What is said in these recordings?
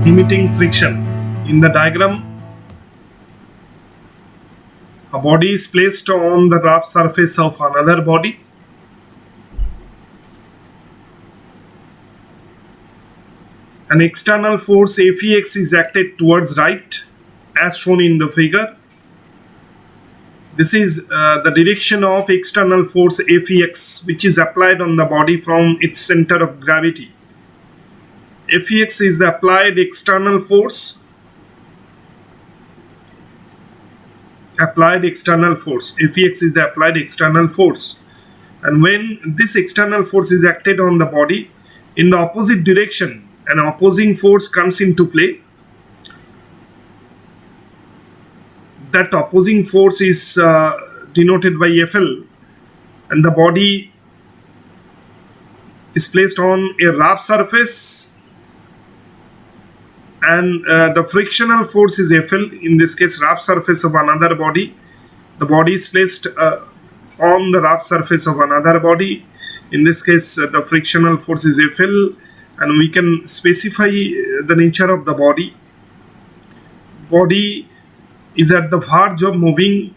limiting friction. In the diagram, a body is placed on the rough surface of another body. An external force Fex is acted towards right as shown in the figure. This is the direction of external force Fex which is applied on the body from its center of gravity. Fex is the applied external force. Fex is the applied external force. And when this external force is acted on the body, in the opposite direction, an opposing force comes into play. That opposing force is denoted by Fl, and the body is placed on a rough surface, and the frictional force is Fl, in this case rough surface of another body. The body is placed on the rough surface of another body. In this case the frictional force is Fl, and we can specify the nature of the body. Body is at the verge of moving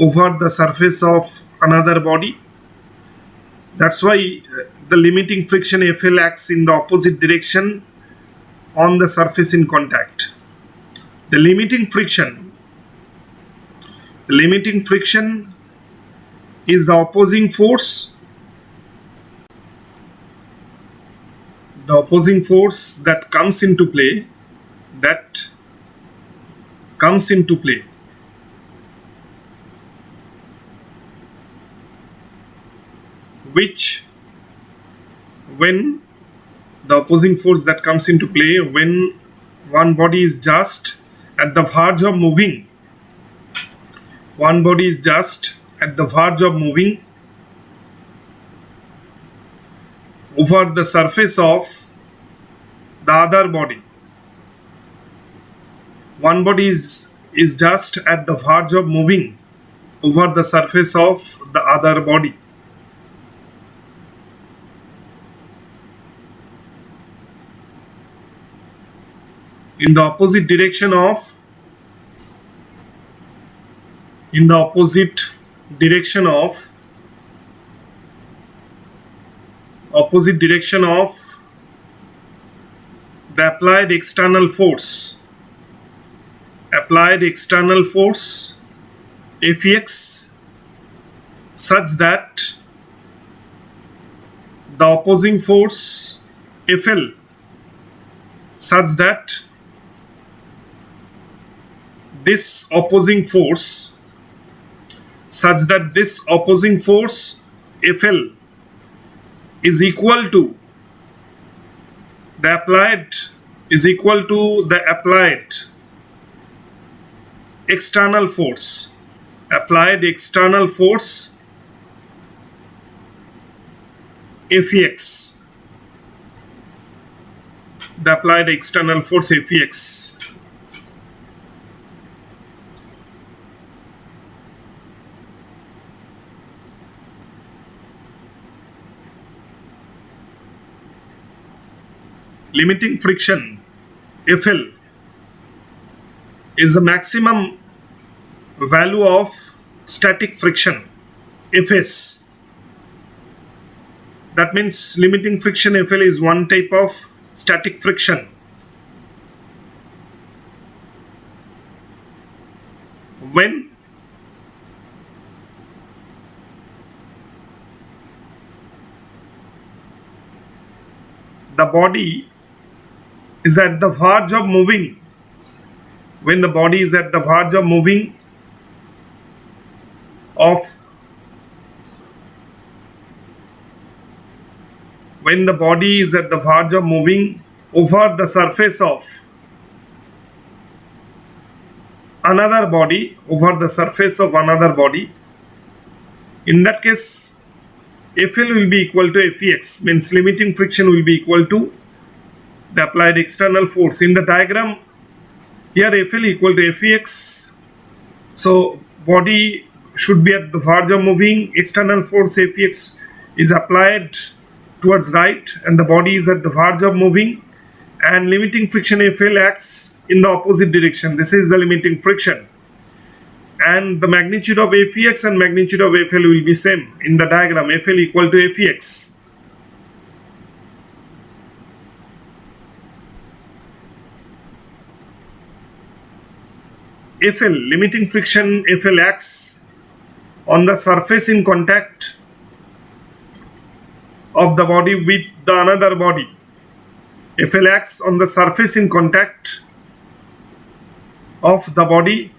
over the surface of another body. That's why the limiting friction Fl acts in the opposite direction on the surface in contact. The limiting friction is the opposing force. The opposing force that comes into play, which when the opposing force that comes into play when one body is just at the verge of moving, over the surface of the other body. One body is just at the verge of moving over the surface of the other body. In the opposite direction of the applied external force Fex, such that the opposing force Fl, such that this opposing force Fl is equal to the applied external force Fex. The applied external force Fex. Limiting friction Fl is the maximum value of static friction Fs. That means limiting friction Fl is one type of static friction. When the body is at the verge of moving, when the body is at the verge of moving over the surface of another body, in that case Fl will be equal to Fex, means limiting friction will be equal to the applied external force. In the diagram here Fl equal to Fex, so body should be at the verge of moving, external force Fex is applied towards right and the body is at the verge of moving, and limiting friction FL acts in the opposite direction. This is the limiting friction, and the magnitude of Fex and magnitude of FL will be same in the diagram. FL equal to Fex. FL, limiting friction FL acts on the surface in contact of the body with the another body. FL acts on the surface in contact of the body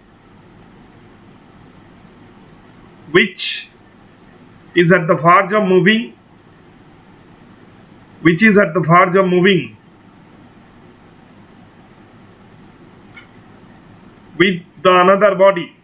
which is at the verge of moving, with the another body.